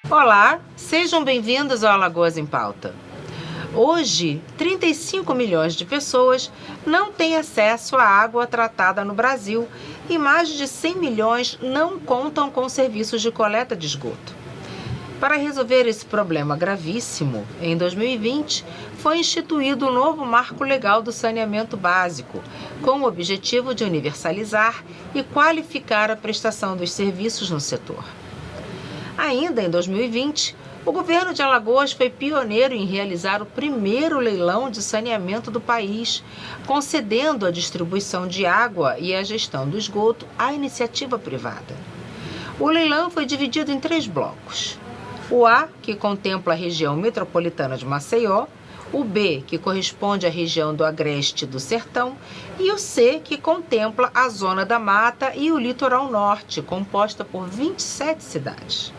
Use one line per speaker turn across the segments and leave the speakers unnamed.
Olá, sejam bem-vindos ao Alagoas em Pauta. Hoje, 35 milhões de pessoas não têm acesso à água tratada no Brasil e mais de 100 milhões não contam com serviços de coleta de esgoto. Para resolver esse problema gravíssimo, em 2020, foi instituído o novo Marco Legal do Saneamento Básico, com o objetivo de universalizar e qualificar a prestação dos serviços no setor. Ainda em 2020, o governo de Alagoas foi pioneiro em realizar o primeiro leilão de saneamento do país, concedendo a distribuição de água e a gestão do esgoto à iniciativa privada. O leilão foi dividido em 3 blocos. O A, que contempla a região metropolitana de Maceió, o B, que corresponde à região do Agreste do Sertão, e o C, que contempla a Zona da Mata e o Litoral Norte, composta por 27 cidades.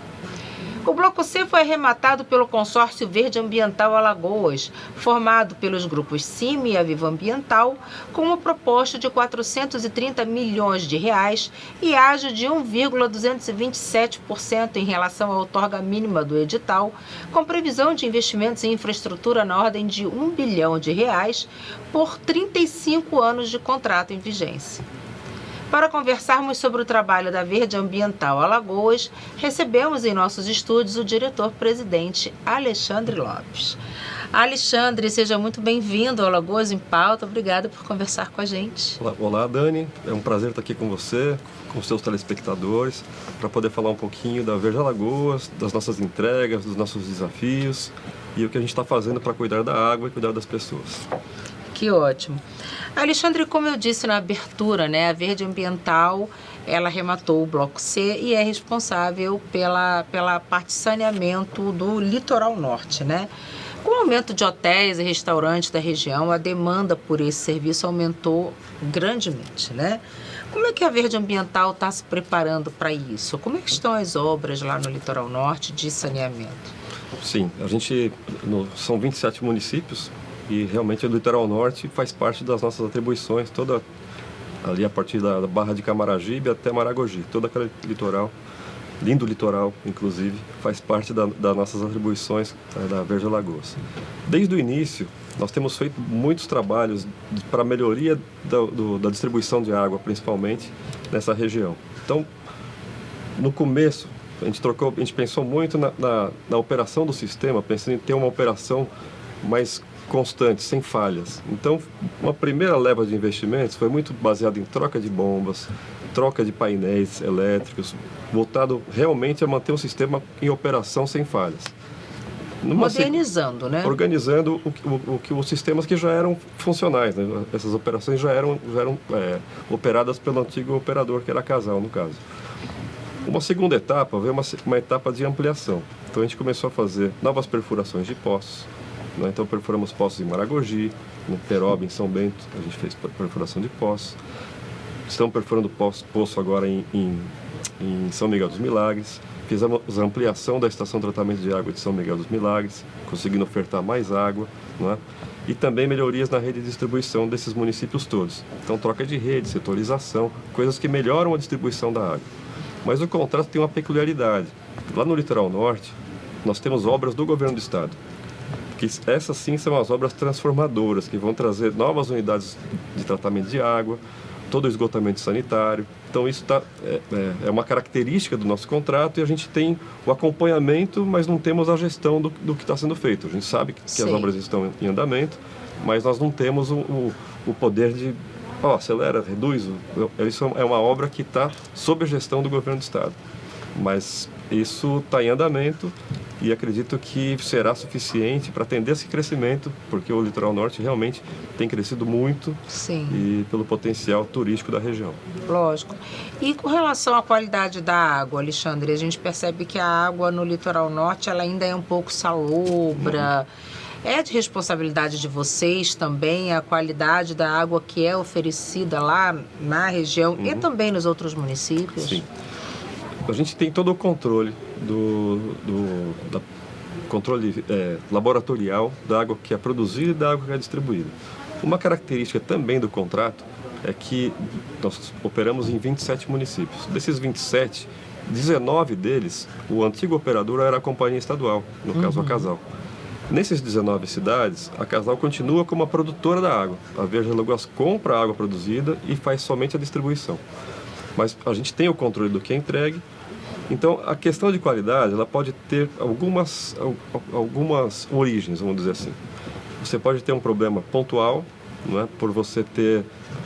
O Bloco C foi arrematado pelo Consórcio Verde Ambiental Alagoas, formado pelos grupos CIMI e Aviva Ambiental, com uma proposta de 430 milhões de reais e ágio de 1,227% em relação à outorga mínima do edital, com previsão de investimentos em infraestrutura na ordem de 1 bilhão de reais por 35 anos de contrato em vigência. Para conversarmos sobre o trabalho da Verde Ambiental Alagoas, recebemos em nossos estúdios o diretor-presidente Alexandre Lopes. Alexandre, seja muito bem-vindo ao Alagoas em Pauta. Obrigada por conversar com a gente.
Olá, Dani. É um prazer estar aqui com você, com os seus telespectadores, para poder falar um pouquinho da Verde Alagoas, das nossas entregas, dos nossos desafios e o que a gente está fazendo para cuidar da água e cuidar das pessoas.
Que ótimo. Alexandre, como eu disse na abertura, a Verde Ambiental, ela arrematou o Bloco C e é responsável pela parte de saneamento do Litoral Norte, Com o aumento de hotéis e restaurantes da região, a demanda por esse serviço aumentou grandemente, Como é que a Verde Ambiental está se preparando para isso? Como é que estão as obras lá no Litoral Norte de saneamento?
Sim, são 27 municípios. E realmente o Litoral Norte faz parte das nossas atribuições, toda ali a partir da Barra de Camaragibe até Maragogi, todo aquele litoral, lindo litoral, inclusive, faz parte das nossas atribuições da Verde Alagoas. Desde o início, nós temos feito muitos trabalhos para a melhoria da distribuição de água, principalmente nessa região. Então, no começo, a gente pensou muito na operação do sistema, pensando em ter uma operação mais constante, sem falhas. Então, uma primeira leva de investimentos foi muito baseada em troca de bombas, troca de painéis elétricos, voltado realmente a manter o sistema em operação sem falhas.
Modernizando,
Organizando os sistemas que já eram funcionais, Essas operações já eram operadas pelo antigo operador, que era a Casal, no caso. Uma segunda etapa veio uma etapa de ampliação. Então, a gente começou a fazer novas perfurações de poços. Então, perfuramos poços em Maragogi, no Peroba, em São Bento, a gente fez perfuração de poços. Estamos perfurando poço agora em São Miguel dos Milagres. Fizemos a ampliação da estação de tratamento de água de São Miguel dos Milagres, conseguindo ofertar mais água, E também melhorias na rede de distribuição desses municípios todos. Então, troca de rede, setorização, coisas que melhoram a distribuição da água. Mas o contrato tem uma peculiaridade. Lá no Litoral Norte, nós temos obras do governo do estado, que essas sim são as obras transformadoras, que vão trazer novas unidades de tratamento de água, todo o esgotamento sanitário. Então isso é uma característica do nosso contrato, e a gente tem o acompanhamento, mas não temos a gestão do que está sendo feito. A gente sabe que as obras estão em andamento, mas nós não temos o poder de acelera, reduz. Isso é uma obra que está sob a gestão do governo do estado. Mas isso está em andamento e acredito que será suficiente para atender esse crescimento, porque o Litoral Norte realmente tem crescido muito.
Sim.
E pelo potencial turístico da região.
Lógico. E com relação à qualidade da água, Alexandre, a gente percebe que a água no Litoral Norte ela ainda é um pouco salobra. É de responsabilidade de vocês também a qualidade da água que é oferecida lá na região e também nos outros municípios?
Sim. A gente tem todo o controle controle laboratorial da água que é produzida e da água que é distribuída. Uma característica também do contrato é que nós operamos em 27 municípios. Desses 27, 19 deles, o antigo operador era a companhia estadual, no caso a Casal. Nessas 19 cidades, a Casal continua como a produtora da água. A Verde Alagoas compra a água produzida e faz somente a distribuição. Mas a gente tem o controle do que é entregue. Então, a questão de qualidade, ela pode ter algumas origens, vamos dizer assim. Você pode ter um problema pontual, não é? Por você ter,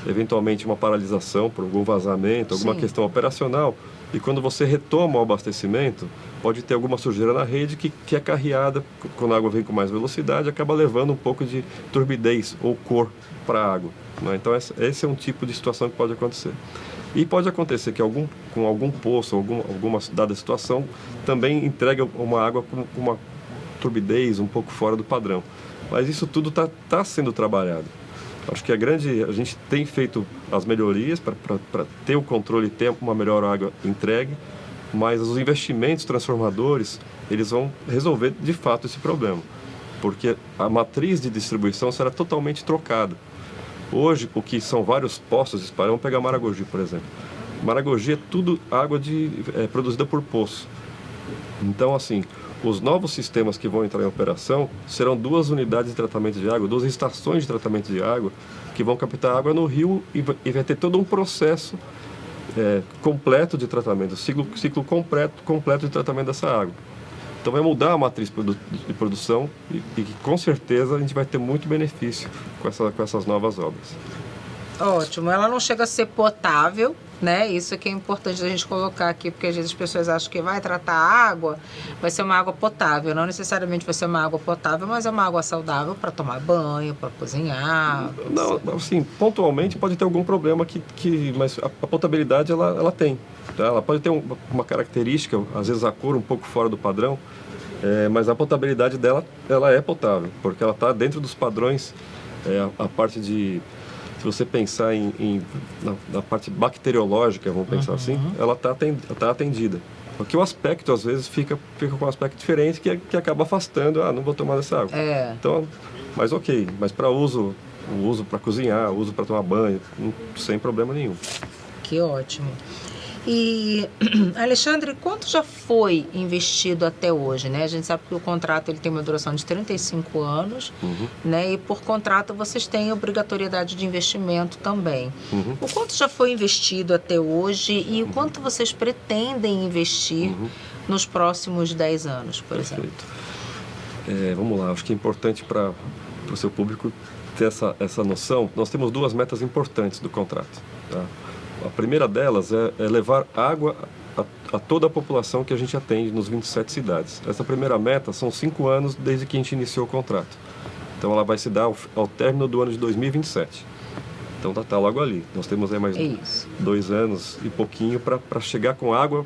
eventualmente, uma paralisação por algum vazamento, alguma questão operacional. E quando você retoma o abastecimento, pode ter alguma sujeira na rede que é carreada, quando a água vem com mais velocidade, acaba levando um pouco de turbidez ou cor para a água, né? Então, esse é um tipo de situação que pode acontecer. E pode acontecer que com algum poço, alguma dada situação, também entregue uma água com uma turbidez um pouco fora do padrão. Mas isso tudo está sendo trabalhado. Acho que a gente tem feito as melhorias para ter o controle e ter uma melhor água entregue, mas os investimentos transformadores, eles vão resolver de fato esse problema, porque a matriz de distribuição será totalmente trocada. Hoje, o que são vários poços espalhados, vamos pegar Maragogi, por exemplo. Maragogi é tudo água produzida por poço. Então, assim, os novos sistemas que vão entrar em operação serão 2 unidades de tratamento de água, 2 estações de tratamento de água, que vão captar água no rio e vai ter todo um processo completo de tratamento, ciclo completo de tratamento dessa água. Então vai mudar a matriz de produção e com certeza a gente vai ter muito benefício com essas novas obras.
Ótimo, ela não chega a ser potável, né? Isso que é importante a gente colocar aqui, porque às vezes as pessoas acham que vai tratar a água, vai ser uma água potável. Não necessariamente vai ser uma água potável, mas é uma água saudável para tomar banho, para cozinhar.
Não, assim, pontualmente pode ter algum problema mas a potabilidade ela tem. Tá? Ela pode ter uma característica, às vezes a cor um pouco fora do padrão, mas a potabilidade dela ela é potável, porque ela está dentro dos padrões, a parte de... Se você pensar na parte bacteriológica, vamos pensar assim, ela está atendida. Porque o aspecto, às vezes, fica com um aspecto diferente que acaba afastando, não vou tomar dessa água. Então, mas ok, mas para o uso para cozinhar, uso para tomar banho, sem problema nenhum.
Que ótimo. E, Alexandre, quanto já foi investido até hoje, né? A gente sabe que o contrato ele tem uma duração de 35 anos, né? E por contrato vocês têm obrigatoriedade de investimento também. O quanto já foi investido até hoje e o quanto vocês pretendem investir nos próximos 10 anos, por exemplo?
Vamos lá, acho que é importante para o seu público ter essa noção. Nós temos 2 metas importantes do contrato, tá? A primeira delas é levar água a toda a população que a gente atende nos 27 cidades. Essa primeira meta são 5 anos desde que a gente iniciou o contrato. Então ela vai se dar ao término do ano de 2027. Então está logo ali. Nós temos aí mais 2 anos e pouquinho para chegar com água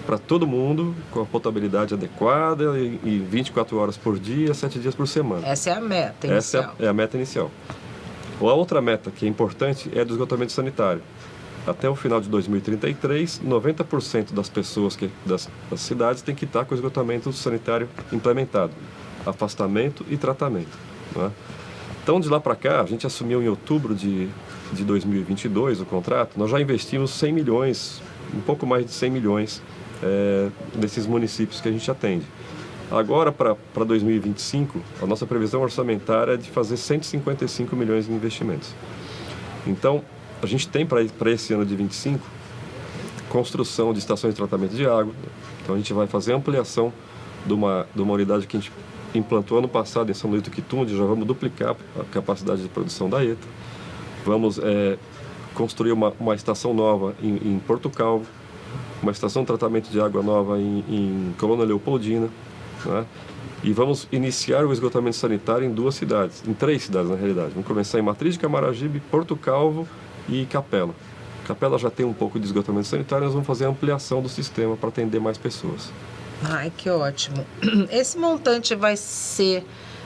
para todo mundo, com a potabilidade adequada e 24 horas por dia, 7 dias por semana.
Essa é a meta inicial.
Essa é a meta inicial. A outra meta que é importante é do esgotamento sanitário. Até o final de 2033, 90% das pessoas das cidades têm que estar com o esgotamento sanitário implementado, afastamento e tratamento, né? Então, de lá para cá, a gente assumiu em outubro de 2022 o contrato, nós já investimos 100 milhões, um pouco mais de 100 milhões nesses municípios que a gente atende. Agora, para 2025, a nossa previsão orçamentária é de fazer 155 milhões em investimentos. Então, a gente tem para esse ano de 25 construção de estações de tratamento de água. Então a gente vai fazer ampliação de uma unidade que a gente implantou ano passado em São Luís do Quitunde, já vamos duplicar a capacidade de produção da ETA. Vamos construir uma estação nova em Porto Calvo, uma estação de tratamento de água nova em Colônia Leopoldina, né? E vamos iniciar o esgotamento sanitário em 2 cidades, em 3 cidades na realidade. Vamos começar em Matriz de Camaragibe, Porto Calvo e Capela. Capela já tem um pouco de esgotamento sanitário, nós vamos fazer a ampliação do sistema para atender mais pessoas.
Ai, que ótimo. Esse montante vai ser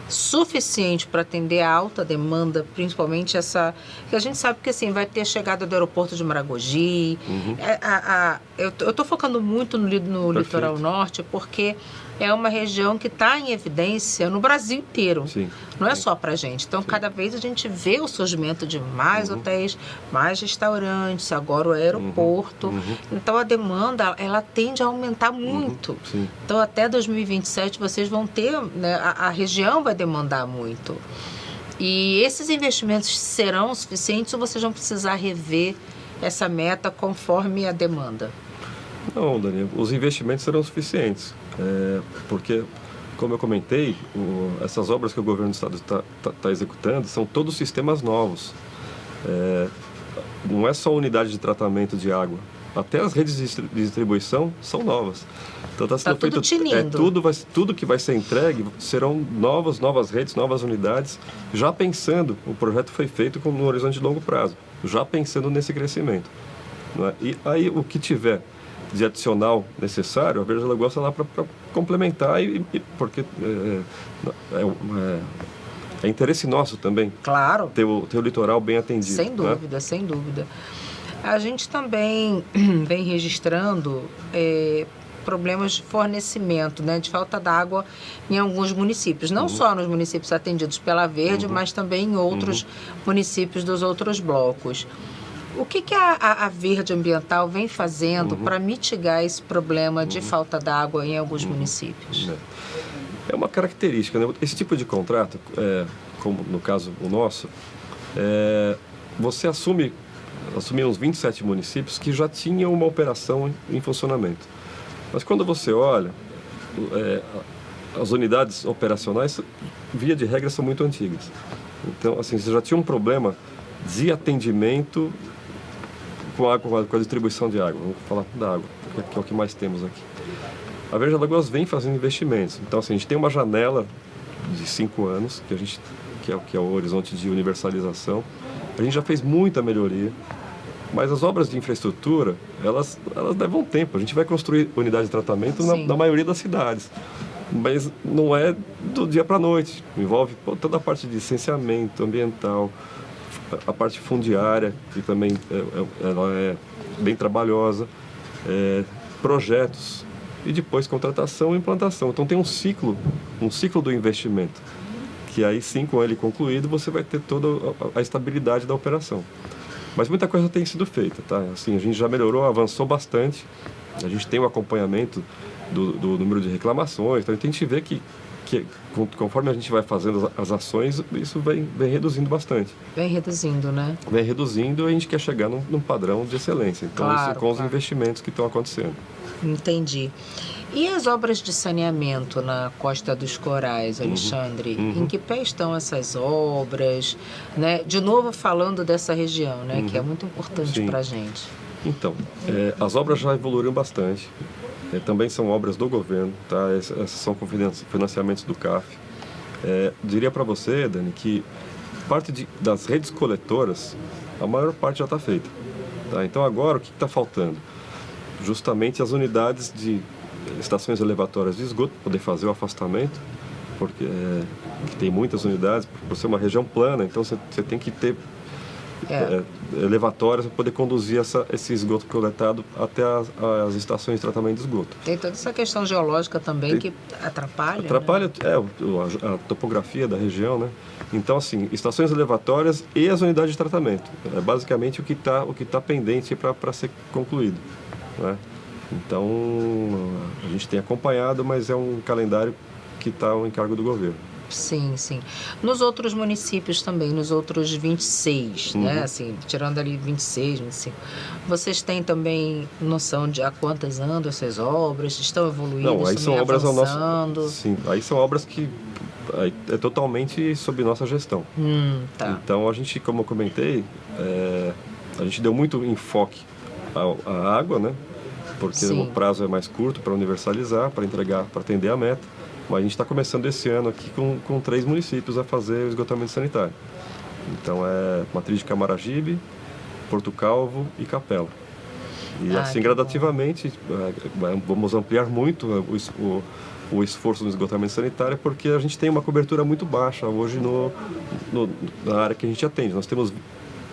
suficiente para atender a alta demanda, principalmente essa... que a gente sabe que assim, vai ter a chegada do aeroporto de Maragogi. Eu estou focando muito no litoral norte, porque é uma região que está em evidência no Brasil inteiro.
Sim.
Não é só para a gente. Então, cada vez a gente vê o surgimento de mais hotéis, mais restaurantes, agora o aeroporto. Então, a demanda, ela tende a aumentar muito.
Sim.
Então, até 2027, vocês vão ter, né, a região vai demandar muito. E esses investimentos serão suficientes ou vocês vão precisar rever essa meta conforme a demanda?
Não, Daniel, os investimentos serão suficientes, porque, como eu comentei, essas obras que o governo do estado está executando são todos sistemas novos. Não é só unidade de tratamento de água, até as redes de distribuição são novas. Então está sendo feito, tudo que vai ser entregue serão novas redes, novas unidades, já pensando, o projeto foi feito no horizonte de longo prazo, já pensando nesse crescimento. Não é? E aí o que tiver de adicional necessário, a Verde Alagoas está lá para complementar, porque é interesse nosso também,
claro,
ter o litoral bem atendido.
Sem dúvida, sem dúvida. A gente também vem registrando problemas de fornecimento, né, de falta d'água em alguns municípios, não só nos municípios atendidos pela Verde, mas também em outros municípios dos outros blocos. O que a Verde Ambiental vem fazendo para mitigar esse problema de falta d'água em alguns municípios?
É uma característica, né? Esse tipo de contrato, como no caso o nosso, você assume uns 27 municípios que já tinham uma operação em funcionamento. Mas quando você olha, as unidades operacionais, via de regra, são muito antigas. Então, assim, você já tinha um problema de atendimento com a distribuição de água. Vamos falar da água, que é o que mais temos aqui. A Verde Alagoas vem fazendo investimentos. Então, assim, a gente tem uma janela de 5 anos, que é o horizonte de universalização. A gente já fez muita melhoria. Mas as obras de infraestrutura, elas levam tempo. A gente vai construir unidade de tratamento na maioria das cidades. Mas não é do dia para a noite. Envolve toda a parte de licenciamento ambiental, a parte fundiária, que também ela é bem trabalhosa, projetos, e depois contratação e implantação. Então tem um ciclo do investimento, que aí sim, com ele concluído, você vai ter toda a estabilidade da operação. Mas muita coisa tem sido feita, tá? Assim, a gente já melhorou, avançou bastante. A gente tem o acompanhamento do número de reclamações. Então, a gente vê que conforme a gente vai fazendo as ações, isso vem reduzindo bastante.
Vem reduzindo, né?
Vem reduzindo e a gente quer chegar num padrão de excelência. Então,
claro,
isso com os investimentos que estão acontecendo.
Entendi. E as obras de saneamento na Costa dos Corais, Alexandre? Em que pé estão essas obras? Né? De novo, falando dessa região, né? Que é muito importante para a gente.
Então, as obras já evoluíram bastante. Também são obras do governo, tá? Essas são com financiamentos do CAF. Diria para você, Dani, que parte das redes coletoras, a maior parte já está feita. Tá? Então, agora, o que está faltando? Justamente as unidades de estações elevatórias de esgoto, poder fazer o afastamento, porque tem muitas unidades, por ser uma região plana, então você tem que ter elevatórias para poder conduzir esse esgoto coletado até as estações de tratamento de esgoto.
Tem toda essa questão geológica também que atrapalha.
Atrapalha, né? A topografia da região, né? Então, assim, estações elevatórias e as unidades de tratamento. É basicamente o que tá pendente para ser concluído, né? Então, a gente tem acompanhado, mas é um calendário que está ao encargo do governo.
Sim, sim. Nos outros municípios também, nos outros 26, né? Assim, tirando ali 26, 25. Vocês têm também noção de há quantas andam essas obras? Estão evoluindo?
Não, aí são obras
avançando?
Sim, aí são obras que é totalmente sob nossa gestão.
Tá.
Então, a gente, como eu comentei, a gente deu muito enfoque à água, né? Porque o prazo é mais curto para universalizar, para entregar, para atender a meta. Mas a gente está começando esse ano aqui com 3 municípios a fazer o esgotamento sanitário. Então, Matriz de Camaragibe, Porto Calvo e Capela. E assim, gradativamente, vamos ampliar muito o esforço no esgotamento sanitário, porque a gente tem uma cobertura muito baixa hoje na área que a gente atende. Nós temos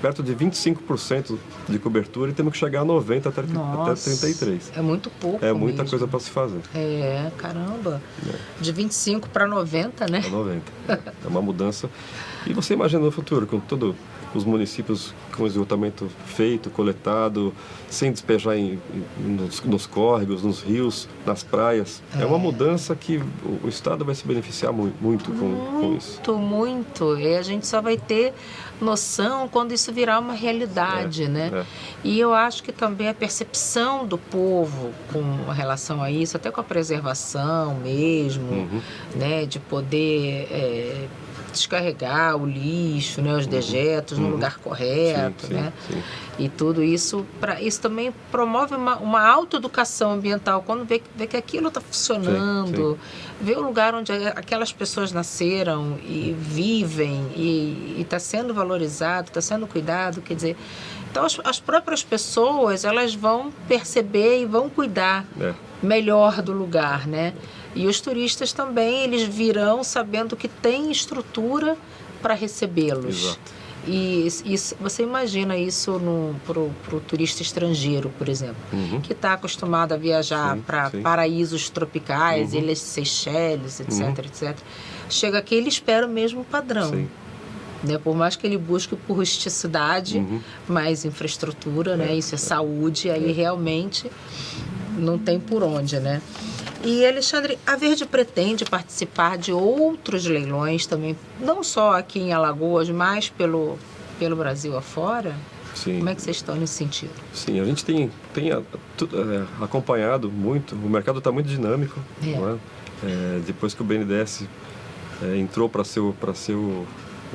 perto de 25% de cobertura e temos que chegar a 90% até
Nossa,
33%.
é muito pouco
É muita
mesmo.
coisa para se fazer.
Caramba. De 25 para 90, né?
É 90. É uma mudança. E você imagina no futuro, com todos os municípios com esgotamento feito, coletado, sem despejar nos córregos, nos rios, nas praias. É uma mudança que o Estado vai se beneficiar muito com isso.
Muito. E a gente só vai ter noção quando isso virar uma realidade, né? E eu acho que também a percepção do povo com relação a isso, até com a preservação mesmo, né? De poder descarregar o lixo, né? Os dejetos no lugar correto,
sim,
né?
Sim.
E tudo isso, isso também promove uma autoeducação ambiental, quando vê que aquilo está funcionando, vê o lugar onde aquelas pessoas nasceram e vivem e está sendo valorizado, está sendo cuidado, quer dizer, então as próprias pessoas, elas vão perceber e vão cuidar melhor do lugar, né? E os turistas também, eles virão sabendo que tem estrutura para recebê-los.
Exato.
E você imagina isso para o turista estrangeiro, por exemplo, que está acostumado a viajar para paraísos tropicais, Ilhas Seychelles, etc, etc. Chega aqui, ele espera o mesmo padrão. Né? Por mais que ele busque por rusticidade, mais infraestrutura, né? Isso é saúde, aí realmente não tem por onde, né? E, Alexandre, a Verde pretende participar de outros leilões também, não só aqui em Alagoas, mas pelo Brasil afora?
Sim.
Como é que vocês estão nesse sentido?
Sim, a gente tem acompanhado muito, o mercado está muito dinâmico. Não é? Depois que o BNDES entrou para ser o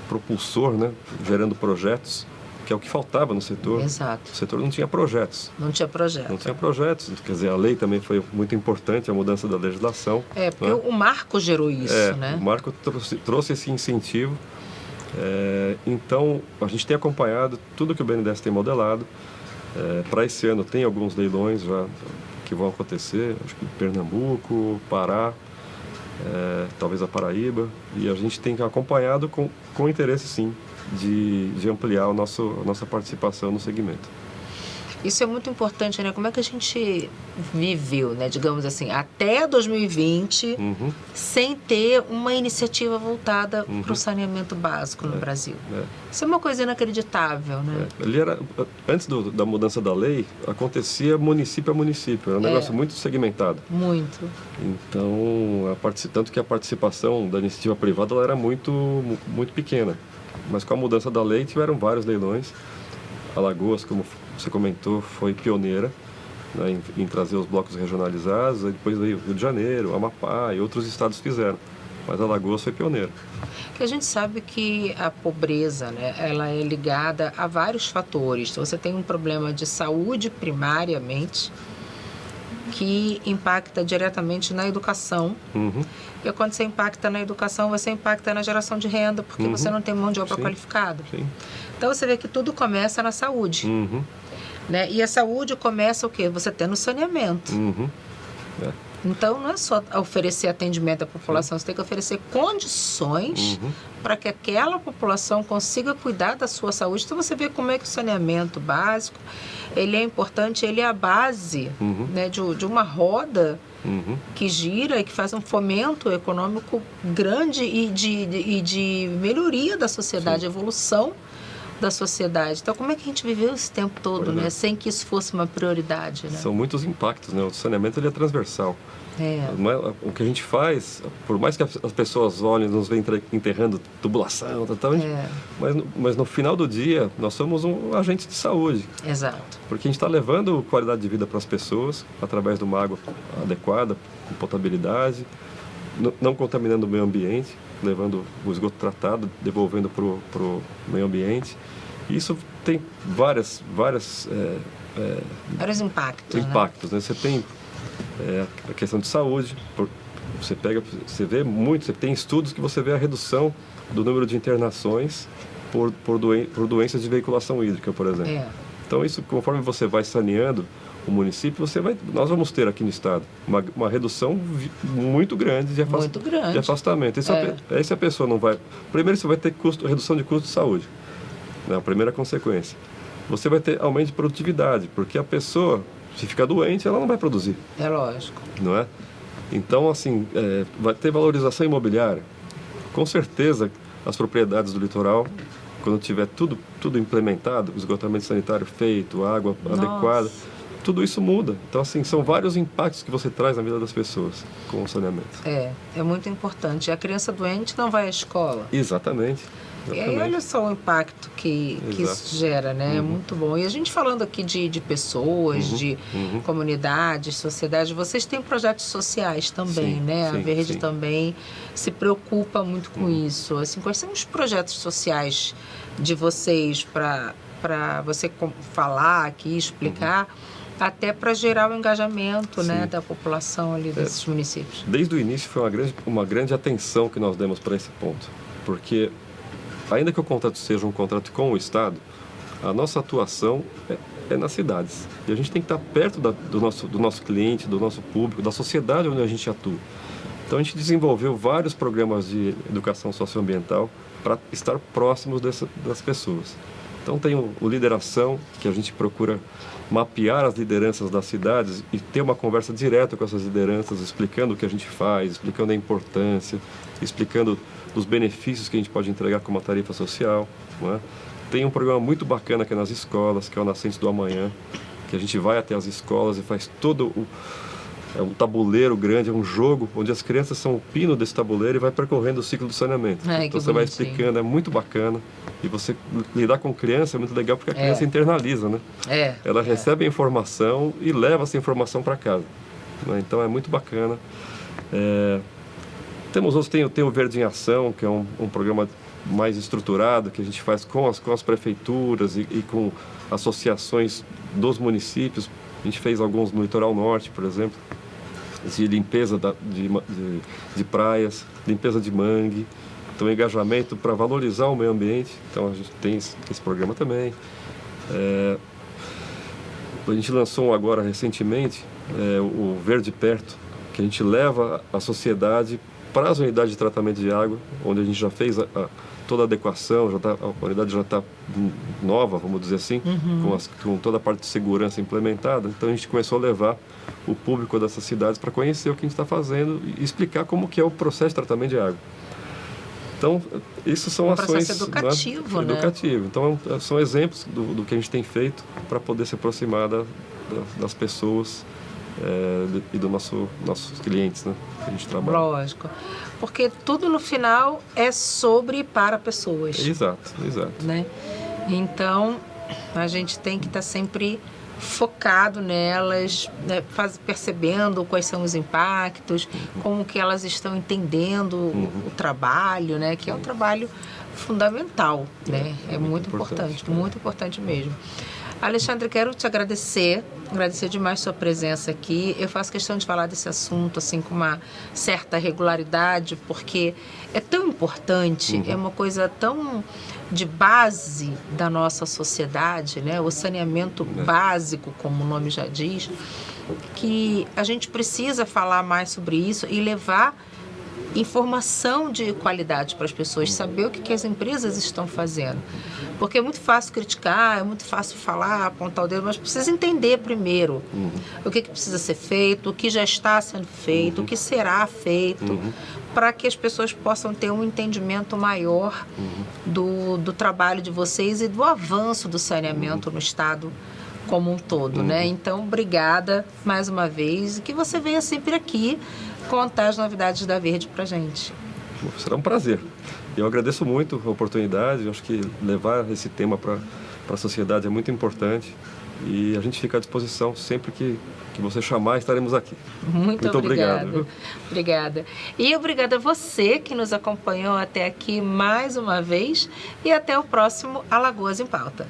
propulsor, né? Gerando projetos, que é o que faltava no setor.
Exato.
O setor não tinha projetos.
Não tinha projetos.
Quer dizer, a lei também foi muito importante, a mudança da legislação.
Porque o marco gerou isso, né?
O marco trouxe esse incentivo. Então, a gente tem acompanhado tudo que o BNDES tem modelado. Para esse ano tem alguns leilões já que vão acontecer, acho que Pernambuco, Pará, talvez a Paraíba. E a gente tem acompanhado com interesse, sim, de ampliar a nossa participação no segmento.
Isso é muito importante, né? Como é que a gente viveu, né? Digamos assim, até 2020, sem ter uma iniciativa voltada para o saneamento básico no Brasil. Isso é uma coisa inacreditável, né?
Antes da mudança da lei, acontecia município a município. Era um negócio muito segmentado.
Muito.
Então, tanto que a participação da iniciativa privada ela era muito, muito pequena. Mas com a mudança da lei, tiveram vários leilões. Alagoas, como você comentou, foi pioneira, né, em trazer os blocos regionalizados. Aí depois veio Rio de Janeiro, Amapá e outros estados fizeram. Mas Alagoas foi pioneira.
A gente sabe que a pobreza, né, ela é ligada a vários fatores. Então, você tem um problema de saúde primariamente, que impacta diretamente na educação. E quando você impacta na educação, você impacta na geração de renda, porque você não tem mão de obra qualificada. Então, você vê que tudo começa na saúde. Né? E a saúde começa o quê? Você tendo saneamento. Então, não é só oferecer atendimento à população, você tem que oferecer condições para que aquela população consiga cuidar da sua saúde. Então, você vê como é que o saneamento básico, ele é importante, ele é a base né, de uma roda que gira e que faz um fomento econômico grande e de melhoria da sociedade, evolução da sociedade. Então, como é que a gente viveu esse tempo todo, né? Sem que isso fosse uma prioridade, né?
São muitos impactos, né? O saneamento ele é transversal. O que a gente faz, por mais que as pessoas olhem, nos veem enterrando tubulação, mas no final do dia, nós somos um agente de saúde.
Exato.
Porque a gente está levando qualidade de vida para as pessoas, através de uma água adequada, com potabilidade, não contaminando o meio ambiente, levando o esgoto tratado, devolvendo para o meio ambiente. Isso tem vários
impactos,
né? Você tem a questão de saúde, você tem estudos que você vê a redução do número de internações por doenças de veiculação hídrica, por exemplo. Então, isso, conforme você vai saneando o município, nós vamos ter aqui no estado uma redução muito grande de afastamento. Aí se a pessoa não vai... Primeiro, você vai ter redução de custo de saúde. né? A primeira consequência. Você vai ter aumento de produtividade, porque a pessoa, se ficar doente, ela não vai produzir.
É lógico.
Não é? Então, assim, vai ter valorização imobiliária. Com certeza, as propriedades do litoral, quando tiver tudo implementado, esgotamento sanitário feito, água adequada, tudo isso muda. Então, assim, são vários impactos que você traz na vida das pessoas com o saneamento.
É muito importante. A criança doente não vai à escola.
Exatamente.
E aí, olha só o impacto que isso gera, né? É muito bom. E a gente falando aqui de pessoas, de comunidades, sociedade, vocês têm projetos sociais também,
sim,
né?
Sim,
a Verde
sim.
também se preocupa muito com isso. Assim, quais são os projetos sociais de vocês para você falar aqui, explicar, até para gerar o engajamento, né, da população ali desses municípios?
Desde o início foi uma grande atenção que nós demos para esse ponto, porque ainda que o contrato seja um contrato com o Estado, a nossa atuação é nas cidades. E a gente tem que estar perto do nosso cliente, do nosso público, da sociedade onde a gente atua. Então a gente desenvolveu vários programas de educação socioambiental para estar próximos das pessoas. Então tem o Lideração, que a gente procura mapear as lideranças das cidades e ter uma conversa direta com essas lideranças, explicando o que a gente faz, explicando a importância, explicando os benefícios que a gente pode entregar como uma tarifa social. Não é? Tem um programa muito bacana que é nas escolas, que é o Nascentes do Amanhã, que a gente vai até as escolas e faz todo um tabuleiro grande, é um jogo onde as crianças são o pino desse tabuleiro e vai percorrendo o ciclo do saneamento. Então você vai explicando, é muito bacana. E você lidar com criança é muito legal porque a criança internaliza, né? Ela recebe a informação e leva essa informação para casa. Né? Então é muito bacana. Temos outros, tem o Verde em Ação, que é um programa mais estruturado, que a gente faz com as prefeituras e com associações dos municípios. A gente fez alguns no Litoral Norte, por exemplo, de limpeza de praias, limpeza de mangue. Então, engajamento para valorizar o meio ambiente. Então, a gente tem esse programa também. A gente lançou agora, recentemente, o Verde Perto, que a gente leva a sociedade para as unidades de tratamento de água, onde a gente já fez toda a adequação, a unidade já está nova, vamos dizer assim, com toda a parte de segurança implementada. Então, a gente começou a levar o público dessas cidades para conhecer o que a gente está fazendo e explicar como que é o processo de tratamento de água. Então, isso são ações...
processo educativo, né?
Educativo. Então, são exemplos do que a gente tem feito para poder se aproximar das pessoas e dos nossos clientes, né? Que a gente trabalha.
Lógico. Porque tudo no final é sobre e para pessoas.
Exato.
Né? Então, a gente tem que estar sempre focado nelas, né, percebendo quais são os impactos, como que elas estão entendendo o trabalho, né, que é um trabalho fundamental, né? É muito importante mesmo. Alexandre, quero te agradecer demais sua presença aqui. Eu faço questão de falar desse assunto assim com uma certa regularidade, porque é tão importante, é uma coisa tão de base da nossa sociedade, né? O saneamento básico, como o nome já diz, que a gente precisa falar mais sobre isso e levar informação de qualidade para as pessoas, saber o que as empresas estão fazendo. Porque é muito fácil criticar, é muito fácil falar, apontar o dedo, mas precisa entender primeiro o que precisa ser feito, o que já está sendo feito, o que será feito, para que as pessoas possam ter um entendimento maior do trabalho de vocês e do avanço do saneamento no Estado como um todo, né? Então, obrigada mais uma vez e que você venha sempre aqui contar as novidades da Verde pra gente.
Será um prazer. Eu agradeço muito a oportunidade. Eu acho que levar esse tema para a sociedade é muito importante e a gente fica à disposição sempre que você chamar, estaremos aqui.
Muito
obrigado.
Obrigada. E obrigada a você que nos acompanhou até aqui mais uma vez e até o próximo Alagoas em Pauta.